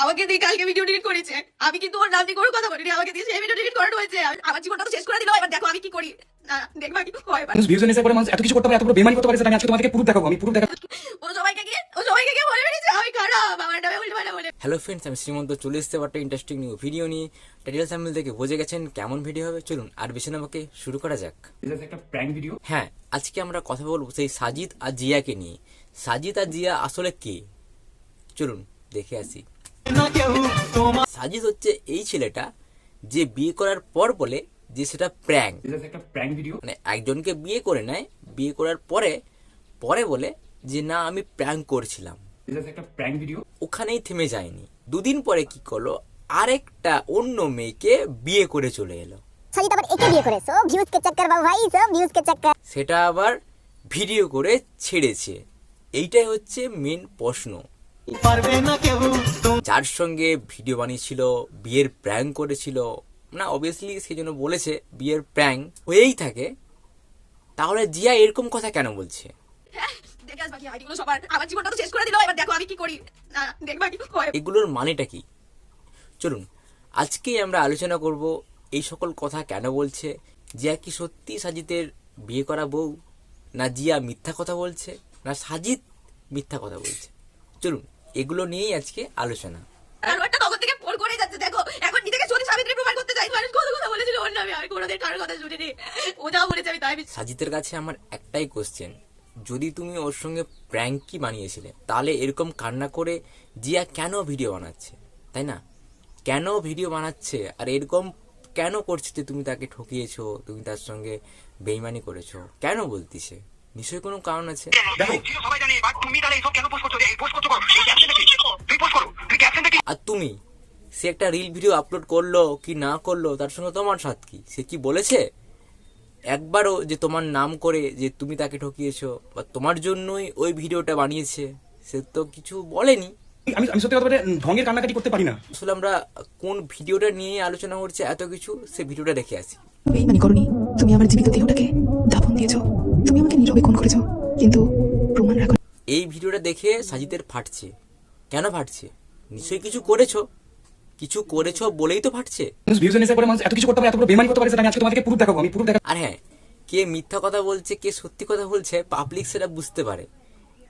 আমাকে দিয়ে কালকে ভিডিও ডিলিট করেছে। আমি কিন্তু ওর নাম নিয়ে কোনো কথা বলিনি, আমাকে দিয়ে সেই ভিডিও ডিলিট করানো হয়েছে। আমার জীবনটা তো শেষ করে দিল। এবার দেখো আমি কি করি। দেখবা কি হয়। মানুষ ভিউজ এনে করে মানুষ এত কিছু করতে পারে, এত বড় বেইমানি করতে পারে, সেটা আমি আজকে তোমাদেরকে প্রুফ দেখাবো। আমি প্রুফ দেখাবো। ও সবাইকে গিয়ে বলে বেরিয়েছে আমি খারাপ, আমার নামে উল্টোপাল্টা বলে। হ্যালো ফ্রেন্ডস, আমি শ্রীমন্ত চলে এসেছে একটা ইন্টারেস্টিং নিউ ভিডিও নিয়ে। টাইটেল থাম্বনেল থেকে বুঝে গেছেন কেমন ভিডিও হবে। চলুন আর বেশি না বকে শুরু করা যাক। একটা প্র্যাঙ্ক ভিডিও। হ্যাঁ, আজকে আমরা কথা বলবো সেই সাজিদ আর জিয়াকে নিয়ে। সাজিদ আর জিয়া আসলে কে, চলুন দেখে আসি। সাজিদ হচ্ছে এই ছেলেটা যে বিয়ে করার পর বলে যে সেটা প্র্যাঙ্ক। একটা প্র্যাঙ্ক ভিডিও, মানে একজনকে বিয়ে করে নেয়, বিয়ে করার পরে পরে বলে যে না আমি প্র্যাঙ্ক করছিলাম। একটা প্র্যাঙ্ক ভিডিও ওখানেই থেমে যায়নি, দুদিন পরে কি করলো, আরেকটা অন্য মেয়েকে বিয়ে করে চলে এলো। সাজিদ আবার একে বিয়ে করেছো, ভিউজ কে চক্কর বাবু ভাই, সব ভিউজ কে চক্কর। সেটা আবার ভিডিও করে ছেড়েছে। এইটাই হচ্ছে মেন প্রশ্ন। যার সঙ্গে ভিডিও বানিয়েছিল, বিয়ের প্র্যাঙ্ক করেছিল, না অবভিয়াসলি সেই জন্য বলেছে বিয়ের প্র্যাঙ্ক হয়েই থাকে, তাহলে জিয়া এরকম কথা কেন বলছে? দেখে আসবা কি আইডিগুলো সবার। আমার জীবনটা তো শেষ করে দিল। এবার দেখো আমি কি করি। দেখবা কি হয়। এগুলোর মানেটা কি? চলুন আজকেই আমরা আলোচনা করব এই সকল কথা কেন বলছে। জিয়া কি সত্যি সাজিদের বিয়ে করা বউ, না জিয়া মিথ্যা কথা বলছে, না সাজিদ মিথ্যা কথা বলছে? চলুন এগুলো নিয়েই আজকে আলোচনা। একটা তখন থেকে ফোন করে যাচ্ছে। দেখো এখন নিজেকে সত্যি সাবিত্রী প্রমাণ করতে চাই। মানুষ কত কথা বলেছিল ওর নামে, আমি কোনোদিন কারোর কথা শুনিনি। ও যা বলেছে আমি তাই বিশ্বাস। সাজিদের কাছে আমার একটাই কোশ্চেন, যদি তুমি ওর সঙ্গে প্র্যাঙ্কই বানিয়েছিলে তাহলে এরকম কান্না করে জিয়া কেন ভিডিও বানাচ্ছে, তাই না? কেন ভিডিও বানাচ্ছে আর এরকম কেন করছে যে তুমি তাকে ঠকিয়েছো, তুমি তার সঙ্গে বেইমানি করেছো, কেন বলতিছে? নিশ্চয়ই কোনো কারণ আছে। আর তুমি, সে একটা রিল ভিডিও আপলোড করলো কি না করলো তার সঙ্গে তোমার সাথ কি? সে কি বলেছে একবারও যে তোমার নাম করে যে তুমি তাকে ঠকিয়েছো বা তোমার জন্যই ওই ভিডিওটা বানিয়েছে? সে তো কিছু বলেনি। আমি সত্যি কথা বলতে ঢঙ্গের কান্নাকাটি করতে পারি না। আসলে আমরা কোন ভিডিওটা নিয়ে আলোচনা করছে এত কিছু, সে ভিডিওটা দেখে আসি। বেইমানি করনি, তুমি আমার জীবিত দেহটাকে দাফন দিয়েছো, তুমি আমাকে নীরবে খুন করেছো, কিন্তু প্রমাণ রাখো। এই ভিডিওটা দেখে সাজিদের ফাটছে। কেন ফাটছে? নিশ্চয়ই কিছু করেছো, কিছু করেছো বলেই তো ফাটছে। মানুষ ভিউজ এনে করে মানুষ এত কিছু করতে পারে, এত বড় বেইমানি করতে পারে, সেটা আমি আজকে তোমাদেরকে প্রুফ দেখাবো। আমি প্রুফ দেখাবো। আর হ্যাঁ, কে মিথ্যা কথা বলছে কে সত্যি কথা বলছে পাবলিক সেটা বুঝতে পারে।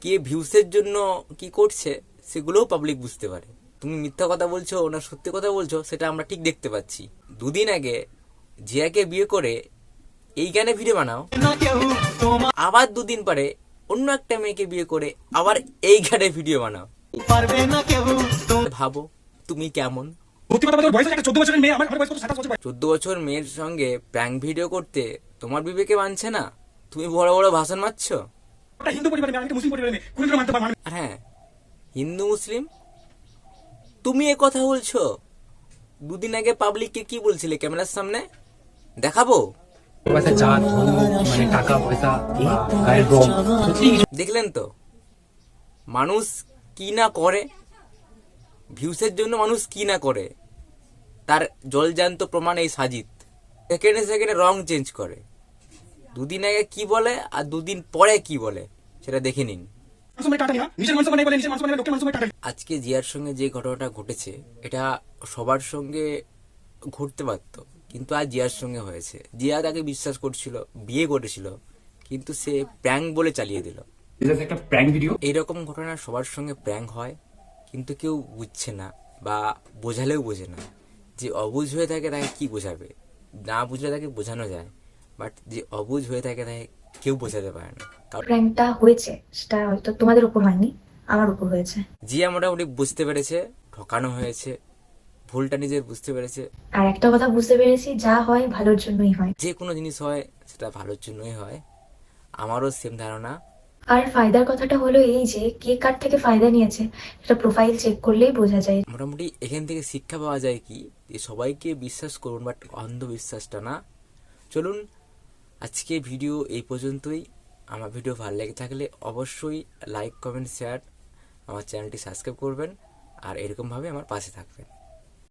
কে ভিউসের জন্য কি করছে সেগুলোও পাবলিক বুঝতে পারে। তুমি মিথ্যা কথা বলছো না সত্যি কথা বলছো সেটা আমরা ঠিক দেখতে পাচ্ছি। দুদিন আগে জিয়াকে বিয়ে করে এই গানে ভিডিও বানাও, আবার দুদিন পরে অন্য একটা মেয়েকে বিয়ে করে আবার এই গানে ভিডিও বানাও। ভাবো তুমি কেমন? 14 বছরের মেয়ে, আমার বয়স 27 বছর। 14 বছর মেয়ের সঙ্গে প্র্যাঙ্ক ভিডিও করতে তোমার বিবেকে মানছে না? তুমি বড় বড় ভাষণ মারছো। হিন্দু পরিবারের মেয়ে, আমি মুসলিম পরিবারের মেয়ে, কোন মানতে পারবো? আর হ্যাঁ, হিন্দু মুসলিম তুমি এ কথা বলছো? দুদিন আগে পাবলিককে কি বলছিলে ক্যামেরার সামনে? দেখাবো। দেখলেন তো মানুষ কি না করে, ভিউসের জন্য মানুষ কি না করে, তার জলজান্ত প্রমাণ এই সাজিদ। সেকেন্ডে সেকেন্ডে রং চেঞ্জ করে। দুদিন আগে কি বলে আর দুদিন পরে কি বলে সেটা দেখে নিন। আজকে জিয়ার সঙ্গে যে ঘটনাটা ঘটেছে এটা সবার সঙ্গে ঘটতে পারত, কিন্তু আজ জিয়ার সঙ্গে হয়েছে। জিয়া তাকে বিশ্বাস করছিল, বিয়ে করেছিল, কিন্তু সে প্র্যাঙ্ক বলে চালিয়ে দিল। একটা প্র্যাঙ্ক ভিডিও। এইরকম ঘটনা সবার সঙ্গে প্র্যাঙ্ক হয়, কিন্তু কেউ বুঝছে না বা বোঝালেও বোঝে না। যে অবুঝ হয়ে থাকে তাকে কি বোঝাবে? না বুঝলে তাকে বোঝানো যায়, বাট যে অবুঝ হয়ে থাকে তাকে কেউ বোঝাতে পারে না। প্র্যাঙ্কটা হয়েছে সেটা হয়তো তোমাদের উপর হয়নি, আমার উপর হয়েছে। জিয়া মোটামুটি বুঝতে পেরেছে ঠকানো হয়েছে, ভুলটা নিজের বুঝতে পেরেছে। আর একটা কথা বুঝতে পেরেছি, যা হয় ভালোর জন্যই হয়। যে কোনো জিনিস হয় সেটা ভালোর জন্যই হয়, আমারও সেম ধারণা। আর ফায়দার কথাটা হলো এই যে কে কার থেকে ফায়দা নিয়েছে সেটা প্রোফাইল চেক করলেই বোঝা যায়। মোটামুটি এখান থেকে শিক্ষা পাওয়া যায় কি, যে সবাইকে বিশ্বাস করুন, বাট অন্ধবিশ্বাসটা না। চলুন আজকে ভিডিও এই পর্যন্তই। আমার ভিডিও ভালো লেগে থাকলে অবশ্যই লাইক কমেন্ট শেয়ার, আমার চ্যানেলটি সাবস্ক্রাইব করবেন আর এরকমভাবে আমার পাশে থাকবেন।